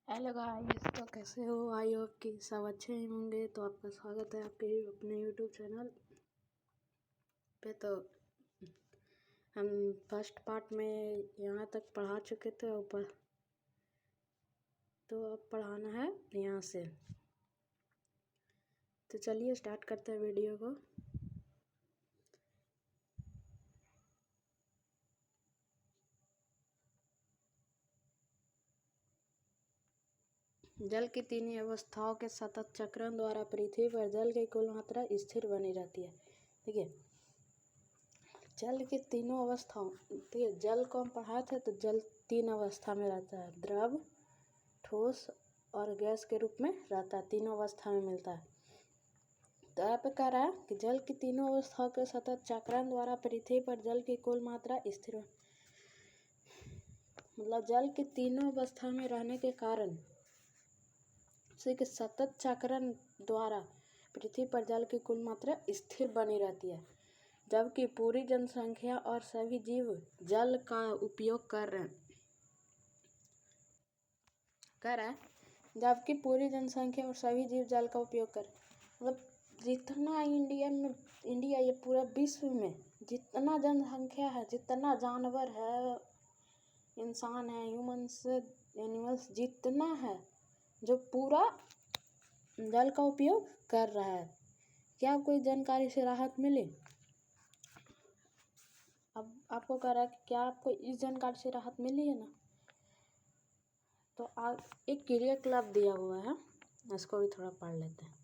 Hello guys, तो कैसे हो? आई होप कि सब अच्छे ही होंगे। तो आपका स्वागत है आपके अपने यूट्यूब चैनल पे। तो हम फर्स्ट पार्ट में यहाँ तक पढ़ा चुके थे ऊपर, तो अब पढ़ाना है यहाँ से। तो चलिए स्टार्ट करते हैं वीडियो को। जल की तीन अवस्थाओं के सतत चक्रण द्वारा पृथ्वी पर जल की कुल मात्रा स्थिर बनी रहती है। ठीक है, जल की तीनों अवस्थाओं, ठीक है, जल को हम पढ़ाए थे तो जल तीन अवस्था में रहता है, द्रव, ठोस और गैस के रूप में रहता है। तीनों अवस्था में मिलता है। तो यहाँ पे कह रहा है कि जल की तीनों अवस्थाओं के सतत चक्रण द्वारा पृथ्वी पर जल की कुल मात्रा स्थिर, मतलब जल की तीनों अवस्था में रहने के कारण से कि सतत चक्रण द्वारा पृथ्वी पर जल की कुल मात्रा स्थिर बनी रहती है, जबकि पूरी जनसंख्या और सभी जीव जल का उपयोग कर रहे हैं। जबकि पूरी जनसंख्या और सभी जीव जल का उपयोग कर, मतलब जितना इंडिया ये पूरा विश्व में जितना जनसंख्या है, जितना जानवर है, इंसान है, ह्यूमंस, एनिमल्स, जितना है, जो पूरा जल का उपयोग कर रहा है। क्या कोई जानकारी से राहत मिली? अब आपको कह रहा है कि क्या आपको इस जानकारी से राहत मिली है ना? तो एक क्रिया क्लब दिया हुआ है, इसको भी थोड़ा पढ़ लेते हैं।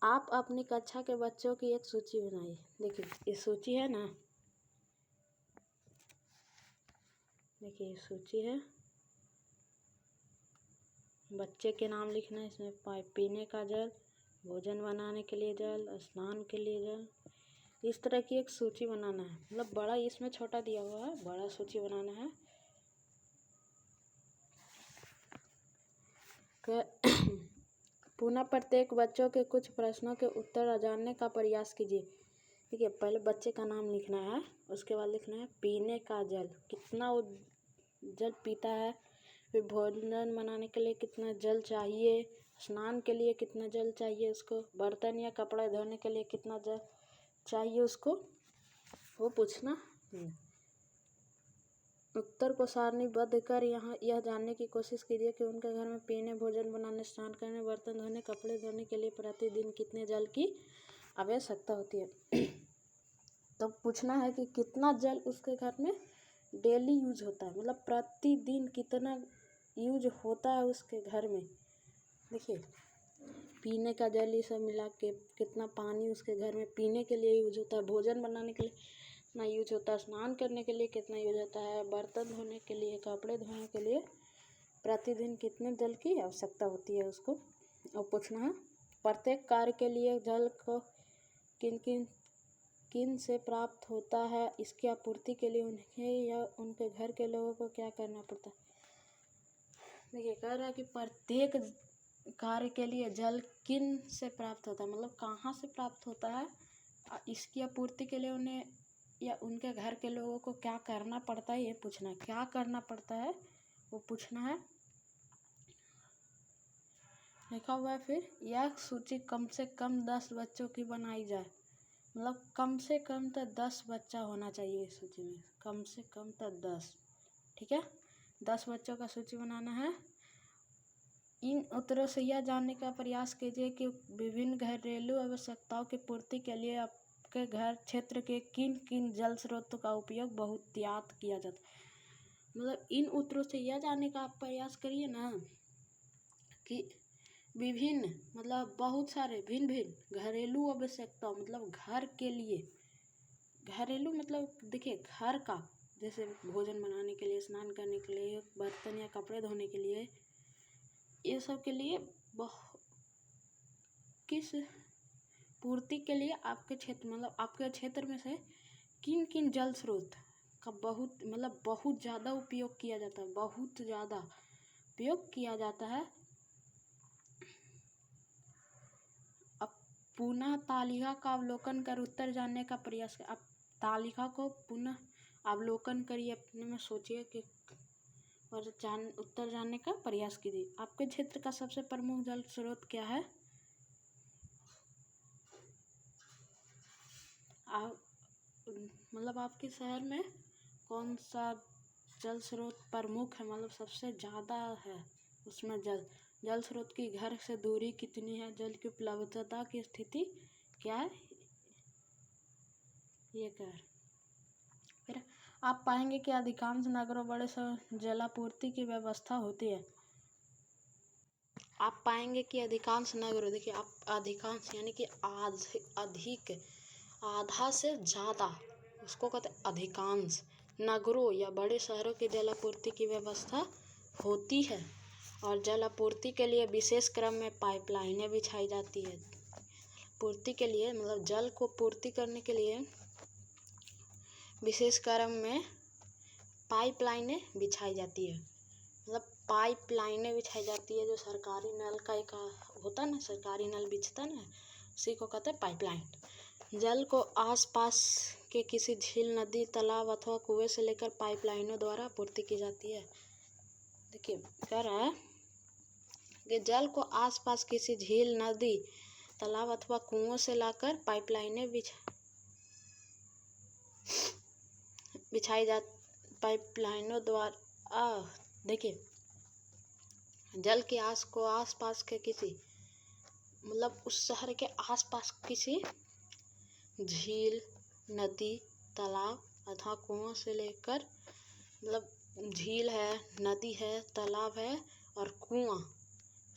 आप अपनी कक्षा के बच्चों की एक सूची बनाइए। देखिए ये सूची है ना, देखिए ये सूची है, बच्चे के नाम लिखना है इसमें। पीने का जल, भोजन बनाने के लिए जल, स्नान के लिए जल, इस तरह की एक सूची बनाना है। मतलब बड़ा इसमें छोटा दिया हुआ है, बड़ा सूची बनाना है। पुनः प्रत्येक बच्चों के कुछ प्रश्नों के उत्तर जानने का प्रयास कीजिए। ठीक है, पहले बच्चे का नाम लिखना है, उसके बाद लिखना है पीने का जल, कितना वो जल पीता है, फिर भोजन बनाने के लिए कितना जल चाहिए, स्नान के लिए कितना जल चाहिए उसको, बर्तन या कपड़ा धोने के लिए कितना जल चाहिए उसको, वो पूछना। उत्तर को सारणीबद्ध कर यहाँ यह जानने की कोशिश कीजिए कि उनके घर में पीने, भोजन बनाने, स्नान करने, बर्तन धोने, कपड़े धोने के लिए प्रतिदिन कितने जल की आवश्यकता होती है। तो पूछना है कि कितना जल उसके घर में डेली यूज होता है, मतलब प्रतिदिन कितना यूज होता है उसके घर में। देखिए पीने का जल ये सब मिला के कितना पानी उसके घर में पीने के लिए यूज होता है, भोजन बनाने के लिए कितना यूज होता है, स्नान करने के लिए कितना यूज होता है, बर्तन धोने के लिए, कपड़े धोने के लिए प्रतिदिन कितने जल की आवश्यकता होती है उसको। और पूछना है प्रत्येक कार्य के लिए जल को किन से प्राप्त होता है, इसकी आपूर्ति के लिए उन्हें या उनके घर के लोगों को क्या करना पड़ता है। देखिए कह रहा है कि प्रत्येक कार्य के लिए जल किन से प्राप्त होता है, मतलब कहाँ से प्राप्त होता है, इसकी आपूर्ति के लिए उन्हें या उनके घर के लोगों को क्या करना पड़ता है, ये पूछना है। क्या करना पड़ता है वो पूछना है, लिखा हुआ है। फिर यह सूची कम से कम 10 बच्चों की बनाई जाए, मतलब कम से कम तो 10 बच्चा होना चाहिए इस सूची में, कम से कम तो 10। ठीक है, 10 बच्चों का सूची बनाना है। इन उत्तरों से यह जानने का प्रयास कीजिए कि विभिन्न घरेलू आवश्यकताओं की पूर्ति के लिए आपके घर क्षेत्र के किन किन जल स्रोतों का उपयोग बहुतायत किया जाता है। मतलब इन उत्तरों से यह जानने का आप प्रयास करिए ना कि विभिन्न, मतलब बहुत सारे भिन्न भिन्न घरेलू आवश्यकता, मतलब घर के लिए, घरेलू मतलब देखिए घर का, जैसे भोजन बनाने के लिए, स्नान करने के लिए, बर्तन या कपड़े धोने के लिए, ये सब के लिए किस पूर्ति के लिए आपके क्षेत्र, मतलब आपके क्षेत्र में से किन किन जल स्रोत का बहुत ज़्यादा उपयोग किया जाता है, बहुत ज़्यादा उपयोग किया जाता है। अब पुनः तालिका का अवलोकन कर उत्तर जानने का प्रयास कर। अब तालिका को पुनः अवलोकन करिए, अपने में सोचिए कि और उत्तर जानने का प्रयास कीजिए। आपके क्षेत्र का सबसे प्रमुख जल स्रोत क्या है? आप मतलब आपके शहर में कौन सा जल स्रोत प्रमुख है, मतलब सबसे ज़्यादा है उसमें जल स्रोत की घर से दूरी कितनी है, जल की उपलब्धता की स्थिति क्या है, ये क्या है। फिर आप पाएंगे कि अधिकांश नगरों बड़े शहरों जलापूर्ति की व्यवस्था होती है। आप पाएंगे कि अधिकांश नगरों, देखिए आप अधिकांश यानी कि अधिक, आधा से ज़्यादा, उसको कहते हैं अधिकांश नगरों या बड़े शहरों की जलापूर्ति की व्यवस्था होती है। और जलापूर्ति के लिए विशेष क्रम में पाइपलाइनें बिछाई जाती है। पूर्ति के लिए मतलब जल को पूर्ति करने के लिए विशेष क्रम में पाइपलाइनें बिछाई जाती है। मतलब पाइपलाइनें बिछाई जाती है, जो सरकारी नल का एक होता है ना, सरकारी नल बिछता है ना, उसी को कहते हैं पाइपलाइन। जल को आसपास के किसी झील, नदी, तालाब अथवा कुएं से लेकर पाइपलाइनों द्वारा आपूर्ति की जाती है। देखिए कह रहा है कि जल को आसपास किसी झील, नदी, तालाब अथवा कुओं से लाकर पाइपलाइनें बिछाई जा पाइपलाइनों द्वारा। देखिए जल के आसपास के किसी, मतलब उस शहर के आसपास किसी झील, नदी, तालाब अथवा कुओं से लेकर, मतलब झील है, नदी है, तालाब है और कुआं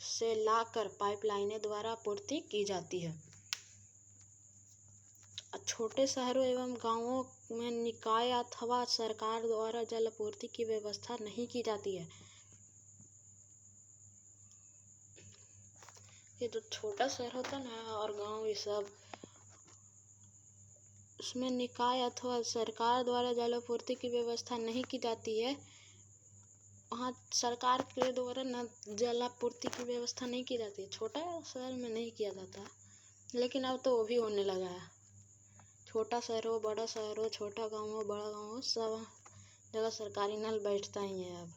से लाकर पाइपलाइनें द्वारा आपूर्ति की जाती है। छोटे शहरों एवं गांवों में निकाय अथवा सरकार द्वारा जल आपूर्ति की व्यवस्था नहीं की जाती है। ये जो छोटा शहर होता है ना और गांव, ये सब, उसमें निकाय अथवा सरकार द्वारा जल आपूर्ति की व्यवस्था नहीं की जाती है। वहाँ सरकार के द्वारा न जल आपूर्ति की व्यवस्था नहीं की जाती है। छोटा शहर में नहीं किया जाता, लेकिन अब तो वो भी होने लगा है। छोटा शहर हो, बड़ा शहर हो, छोटा गांव हो, बड़ा गांव हो, सब जगह सरकारी नल बैठता ही है। अब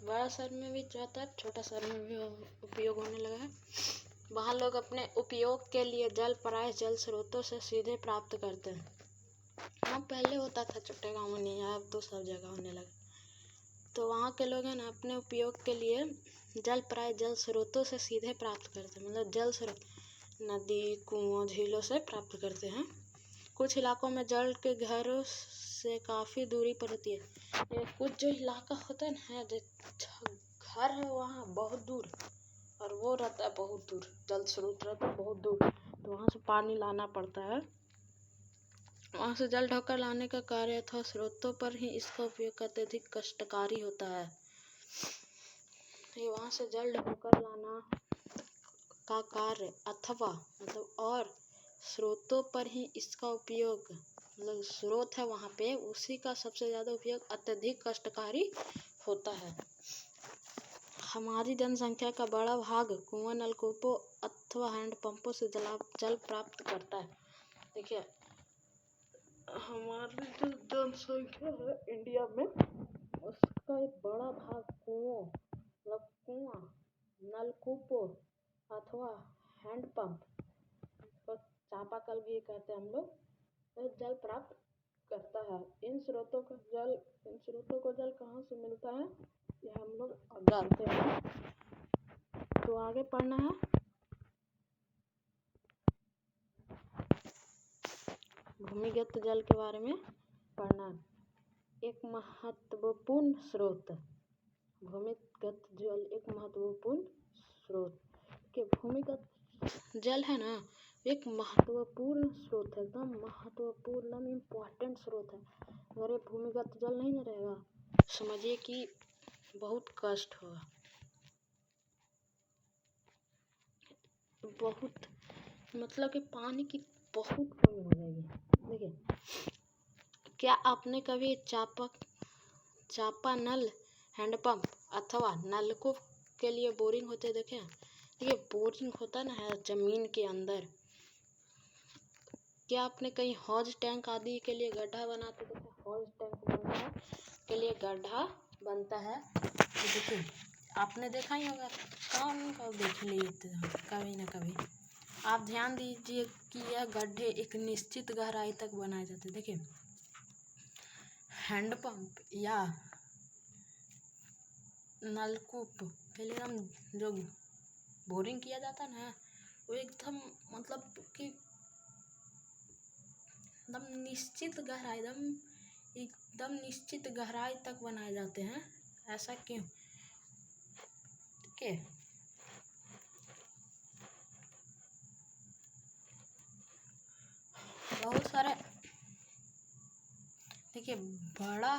बड़ा शहर में भी जाता है, छोटा शहर में भी उपयोग होने लगा है। वहाँ लोग अपने उपयोग के लिए जल प्रायः जल स्रोतों से सीधे प्राप्त करते हैं। हाँ पहले होता था छोटे गाँव में, नहीं, अब तो सब जगह होने लगा। तो वहाँ के लोग हैं ना अपने उपयोग के लिए जल प्रायः जल स्रोतों से सीधे प्राप्त करते हैं। मतलब जल स्रोत नदी, कुओं, झीलों से प्राप्त करते हैं। कुछ इलाकों में जल के घरों से काफ़ी दूरी पर होती है। कुछ जो इलाका होता है ना, जो घर है वहाँ बहुत दूर, और वो रहता है बहुत दूर, जल स्रोत रहता है बहुत दूर, तो वहाँ से पानी लाना पड़ता है। वहाँ से जल ढोकर लाने का कार्य अथवा स्रोतों पर ही इसका उपयोग अत्यधिक कष्टकारी होता है। ये वहाँ से जल ढोकर लाना का कार्य अथवा मतलब और स्रोतों पर ही इसका उपयोग, मतलब स्रोत है वहाँ पे, उसी का सबसे ज़्यादा उपयोग अत्यधिक कष्टकारी होता है। हमारी जनसंख्या का बड़ा भाग कुआं, नलकूपों अथवा हैंडपंपों से जल प्राप्त करता है। देखिए हमारी जो जनसंख्या है इंडिया में, उसका एक बड़ा भाग कुओं, मतलब कुआं, नलकूपों अथवा हैंडपंप, तो चापाकल भी कहते हैं हम लोग, तो जल प्राप्त करता है। इन स्रोतों को जल कहाँ से मिलता है, यह हम लोग जानते हैं। तो आगे पढ़ना है भूमिगत जल के बारे में पढ़ना। एक महत्वपूर्ण स्रोत, भूमिगत जल एक महत्वपूर्ण स्रोत के भूमिगत जल है ना, एक महत्वपूर्ण स्रोत है, एकदम महत्वपूर्ण, एकदम इम्पोर्टेंट स्रोत है। अगर ये भूमिगत जल नहीं ना रहेगा, समझिए कि बहुत कष्ट होगा, बहुत, मतलब कि पानी की बहुत कमी हो जाएगी। देखिए क्या आपने कभी चापा नल, हैंडपंप अथवा नलकूप के लिए बोरिंग होते देखे हैं? देखिए बोरिंग होता ना है जमीन के अंदर। क्या आपने कहीं हौज टैंक आदि के लिए गड्ढा बनाते देखा? हौज टैंक बनाने के लिए गड्ढा बनता है। तो देखिए आपने देखा ही होगा, कौन कब देख लिए कभी ना कभी। आप ध्यान दीजिए कि यह गड्ढे एक निश्चित गहराई तक बनाए जाते हैं। देखिए हैंडपंप या नलकूप पहले हम जो बोरिंग किया जाता ना, वो एकदम मतलब कि एकदम निश्चित गहराई एकदम निश्चित गहराई तक बनाए जाते हैं। ऐसा क्यों? ठीक है, बहुत सारे देखिए बड़ा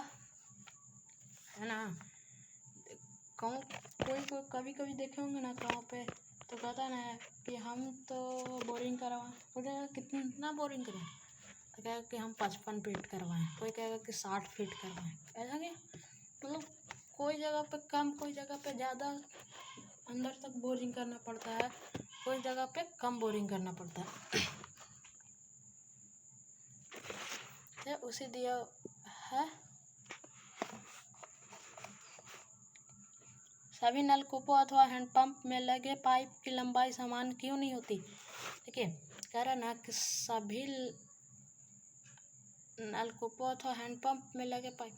है ना, कहूँ कोई कभी कभी देखे होंगे ना कहाँ पे, तो कहता ना कि हम तो बोरिंग करवाएं, बोलेगा कितना बोरिंग करें, तो कहेगा कि हम 55 फीट करवाएं, कोई कहेगा कि 60 फीट करवाएं। ऐसा क्या, मतलब कोई जगह पे कम, कोई जगह पे ज़्यादा अंदर तक बोरिंग करना पड़ता है, कोई जगह पे कम बोरिंग करना पड़ता है। उसी दिया है। सभी नलकूपों अथवा हैंडपंप में लगे पाइप की लंबाई समान क्यों नहीं होती? देखिए कह रहा ना कि सभी नलकूपों अथवा हैंडपंप में लगे पाइप,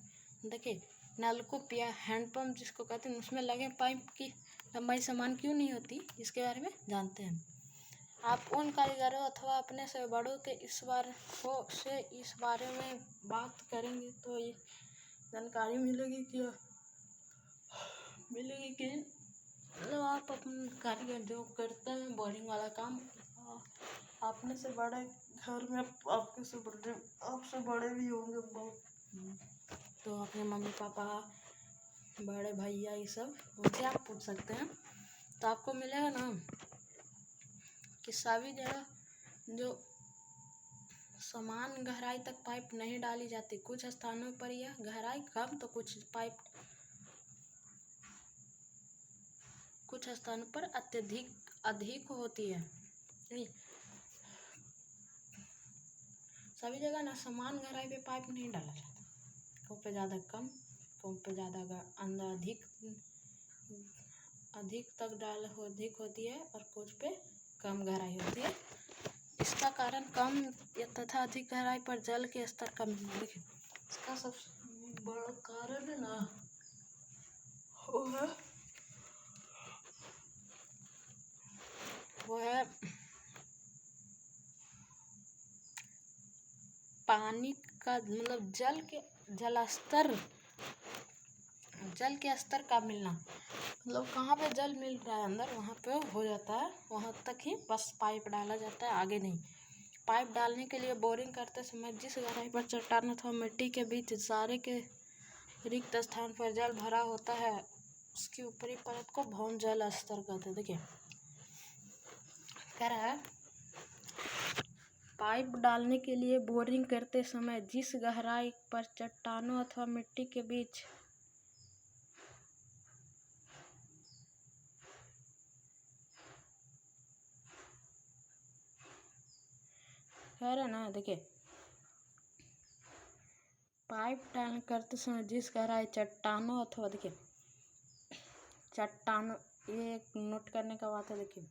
देखिए नलकूप या हैंडपंप जिसको कहते हैं, उसमें लगे पाइप की लंबाई समान क्यों नहीं होती, इसके बारे में जानते हैं। आप उन कारीगरों अथवा अपने से बड़ों के इस बारे में बात करेंगे तो ये जानकारी मिलेगी कि मतलब आप अपने कारीगर जो करते हैं बोरिंग वाला काम, आपने से बड़े घर में आपसे बड़े भी होंगे बहुत, तो अपने मम्मी पापा, बड़े भैया, ये सब उनसे आप पूछ सकते हैं। तो आपको मिलेगा ना कि सभी जगह जो समान गहराई तक पाइप नहीं डाली जाती, कुछ स्थानों पर यह गहराई कम तो कुछ स्थानों पर अधिक होती है। सभी जगह ना समान गहराई पे पाइप नहीं डाला जाता, कहीं पे ज़्यादा कम, कहीं पे ज़्यादा अंदर अधिक होती है, और कुछ पे कम गहराई होती है। इसका कारण कम तथा अधिक गहराई पर जल के स्तर कम है। देखिए इसका सबसे बड़ा कारण है ना, वो है पानी का, मतलब जल के स्तर का मिलना। मतलब कहाँ पे जल मिल रहा है अंदर, वहाँ पे हो जाता है, वहाँ तक ही बस पाइप डाला जाता है, आगे नहीं। पाइप डालने के लिए बोरिंग करते समय जिस गहराई पर चट्टान अथवा मिट्टी के बीच सारे के रिक्त स्थान पर जल भरा होता है, उसकी ऊपरी परत को भौम जल स्तर कहते हैं। देखिए कह रहा है पाइप डालने के लिए बोरिंग करते समय जिस गहराई पर चट्टानों अथवा मिट्टी के बीच कह रहा ना, देखिए पाइप डाल करते समय जिस गहराई चट्टानों अथवा, देखिए चट्टानों, ये एक नोट करने का बात है। देखिए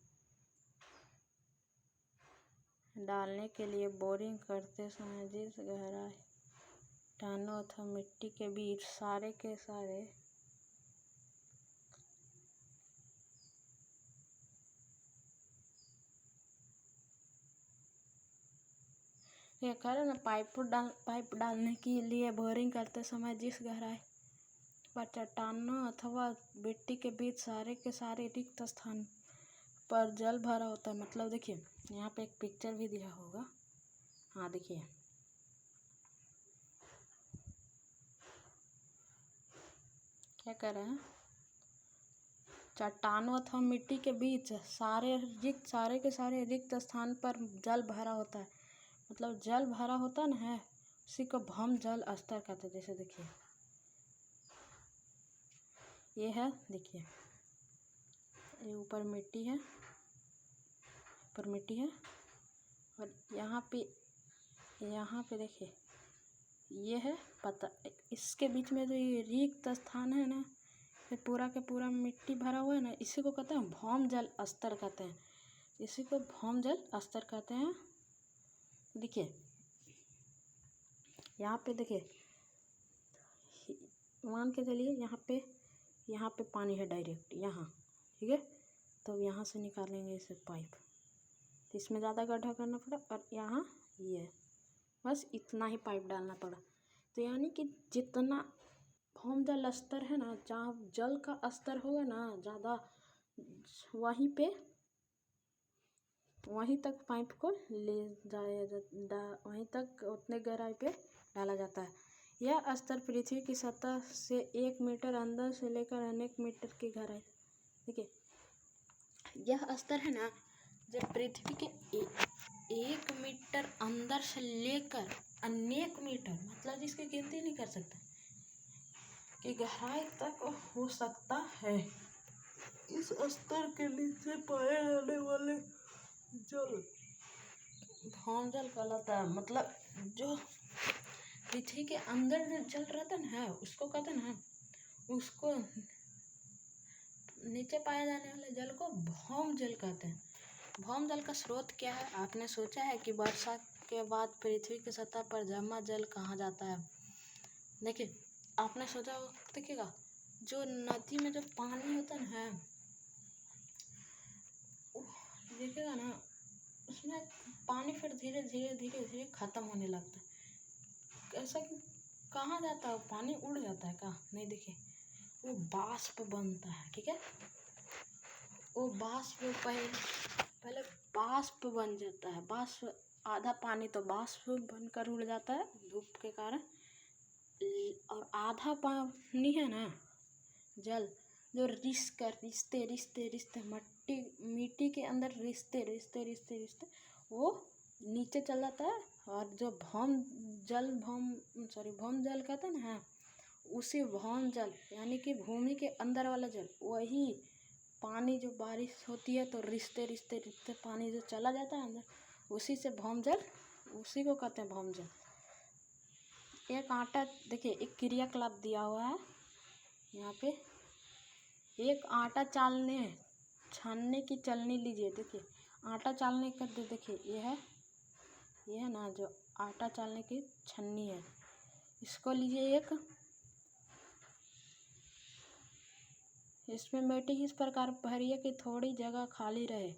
डालने के लिए बोरिंग करते समय जिस गहराई चट्टानों अथवा मिट्टी के बीच सारे के सारे ये कह रहे ना, पाइप डालने के लिए बोरिंग करते समय जिस गहराई पर चट्टानों अथवा मिट्टी के बीच सारे के सारे रिक्त स्थान पर जल भरा होता है। मतलब देखिए यहाँ पे एक पिक्चर भी दिया होगा, हाँ देखिए क्या कर रहे हैं, चट्टानों अथवा मिट्टी के बीच सारे के सारे रिक्त स्थान पर जल भरा होता है। मतलब जल भरा होता ना है, उसी को भौम जल स्तर कहते हैं। जैसे देखिए ये है, देखिए ये ऊपर मिट्टी है, और यहाँ पे देखिए ये है पता, इसके बीच में जो ये रिक्त स्थान है ना, ये पूरा के पूरा मिट्टी भरा हुआ है ना, इसी को कहते हैं भौम जल स्तर कहते हैं। इसी को भौम जल स्तर कहते हैं। देखिए यहाँ पे, देखिए मान के चलिए यहाँ पे पानी है डायरेक्ट यहाँ, ठीक है। तो यहाँ से निकालेंगे इसे पाइप, तो इसमें ज़्यादा गड्ढा करना पड़ा और यहाँ ये बस इतना ही पाइप डालना पड़ा। तो यानी कि जितना भौम जल स्तर है ना, जहाँ जल का स्तर होगा ना ज़्यादा, वहीं तक पाइप को ले जाया वहीं तक उतने गहराई पे डाला जाता है। यह स्तर पृथ्वी की सतह से 1 मीटर अंदर से लेकर अनेक मीटर की गहराई, देखिए यह स्तर है ना, जब पृथ्वी के 1 मीटर अंदर से लेकर अनेक मीटर, मतलब जिसकी गिनती नहीं कर सकते, कि गहराई तक हो सकता है। इस स्तर के नीचे पाए जाने वाले जल भौम जल कहलाता है। मतलब जो पृथ्वी के अंदर जो जल रहता है उसको कहते हैं ना, उसको नीचे पाए जाने वाले जल को भौम जल कहते हैं। भौम जल का स्रोत क्या है? आपने सोचा है कि वर्षा के बाद पृथ्वी की सतह पर जमा जल कहाँ जाता है? देखिए आपने सोचा, देखिएगा जो नदी में जो पानी होता है ना, देखिएगा ना, उसमें पानी फिर धीरे धीरे धीरे धीरे खत्म होने लगता है। ऐसा कि कहाँ जाता है पानी? उड़ जाता है कहाँ? नहीं, देखिए वो बाष्प बनता है, ठीक है। वो बाष्प पहले बाष्प बन जाता है। बाष्प, आधा पानी तो बाष्प बनकर उड़ जाता है धूप के कारण, और आधा पानी है ना जल, जो रिश्ते मिट्टी के अंदर रिश्ते वो नीचे चल जाता है। और जो भौम जल कहते हैं ना, उसी भौम जल यानी कि भूमि के अंदर वाला जल, वही पानी जो बारिश होती है तो रिश्ते पानी जो चला जाता है अंदर, उसी से भौम जल, उसी को कहते हैं भौम जल। एक आटा, देखिए एक क्रियाकलाप दिया हुआ है यहाँ पे, एक आटा छानने की चलनी लीजिए। देखिए आटा चालने का, देखिए ये है ना जो आटा चालने की छन्नी है, इसको लीजिए एक, इसमें मिट्टी इस प्रकार भरिए कि थोड़ी जगह खाली रहे।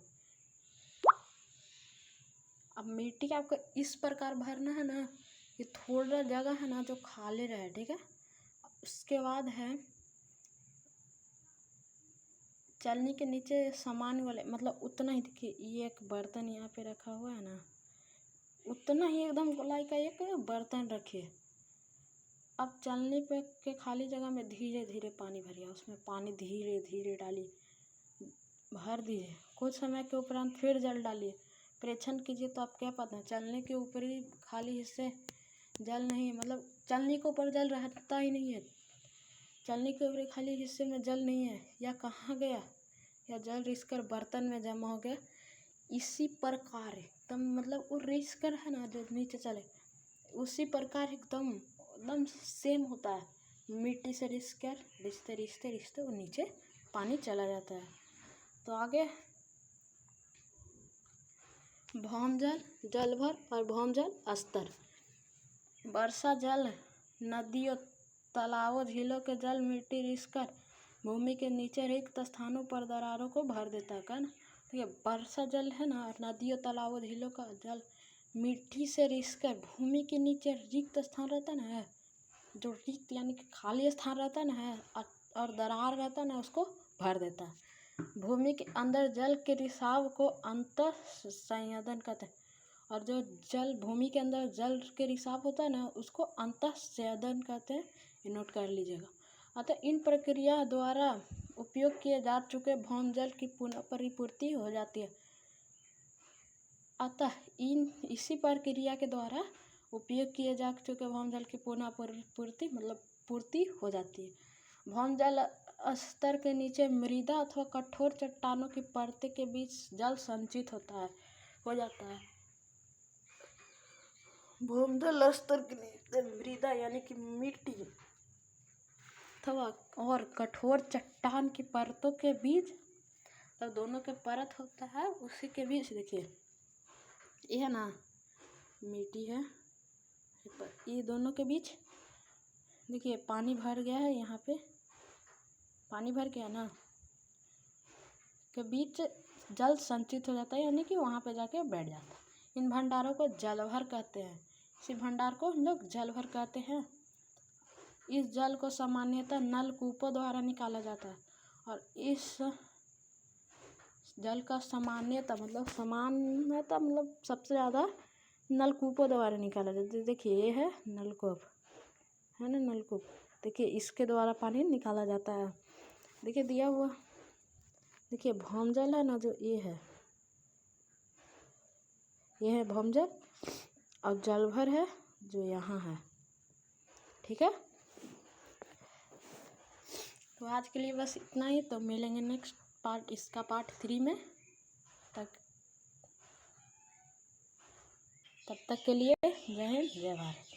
अब मिट्टी आपको इस प्रकार भरना है ना कि थोड़ा जगह है ना जो खाली रहे, ठीक है। उसके बाद है चलनी के नीचे सामान वाले, मतलब उतना ही, देखिए ये एक बर्तन यहाँ पे रखा हुआ है ना, उतना ही एकदम गोलाई का एक बर्तन रखिए। अब चलनी पे के खाली जगह में धीरे धीरे पानी भरिए, उसमें पानी धीरे धीरे डालिए, भर दीजिए। कुछ समय के उपरांत फिर जल डालिए, परीक्षण कीजिए तो आप क्या पता है चलनी के ऊपरी खाली हिस्से जल नहीं है, मतलब चलनी के ऊपर जल रहता ही नहीं है, चलनी के ऊपरी खाली हिस्से में जल नहीं है, या कहाँ गया, या जल रिसकर बर्तन में जमा हो गया। इसी प्रकार एकदम, मतलब वो रिसकर है ना जो नीचे चले, उसी प्रकार एकदम सेम होता है। मिट्टी से रिसकर रिश्ते वो नीचे पानी चला जाता है। तो आगे भौम जल, जल भर और भौम जल स्तर। वर्षा जल नदियों, तालाबों, झीलों के जल मिट्टी रिसकर भूमि के नीचे रिक्त स्थानों पर दरारों को भर देता है ना। तो ये वर्षा जल है ना, नदियों, तालाबों, झीलों का जल मिट्टी से रिसकर भूमि के नीचे रिक्त स्थान रहता है ना, जो रिक्त यानी कि खाली स्थान रहता है ना, और दरार रहता है ना, उसको भर देता है। भूमि के अंदर जल के रिसाव को अंतः संयदन कहते हैं, और जो जल भूमि के अंदर जल के रिसाव होता है ना, उसको अंतः संयदन कहते हैं। ये नोट कर लीजिएगा। अतः इन प्रक्रिया द्वारा उपयोग किए जा चुके भौम जल की पुनः परिपूर्ति हो जाती है। अतः इसी प्रक्रिया के द्वारा उपयोग किए जा चुके भौम जल की पुनः पूर्ति, मतलब पूर्ति हो जाती है। भौम जल स्तर के नीचे मृदा अथवा कठोर चट्टानों की परत के बीच जल संचित हो जाता है। भूमजल स्तर के नीचे मृदा यानी कि मिट्टी अथवा और कठोर चट्टान की परतों के बीच, तब दोनों के परत होता है, उसी के बीच देखिए ये है ना मिट्टी है, ये दोनों के बीच देखिए पानी भर गया है, यहाँ पे पानी भर गया ना, के बीच जल संचित हो जाता है, यानी कि वहाँ पे जाके बैठ जाता है। इन भंडारों को जलभर कहते हैं। इसी भंडार को हम लोग जलभर कहते हैं। इस जल को सामान्यतः नलकूपों द्वारा निकाला जाता है, और इस जल का सामान्यतः मतलब सबसे ज़्यादा नलकूपों द्वारा निकाला जाता है। देखिए ये है नलकूप, है ना नलकूप, देखिए इसके द्वारा पानी निकाला जाता है। देखिए दिया हुआ, देखिए भौमजल है ना, जो ये है भौमजल, और जलभर है जो यहाँ है। ठीक है, तो आज के लिए बस इतना ही। तो मिलेंगे नेक्स्ट पार्ट, इसका पार्ट 3 में। तब तक के लिए जय हिंद जय भारत।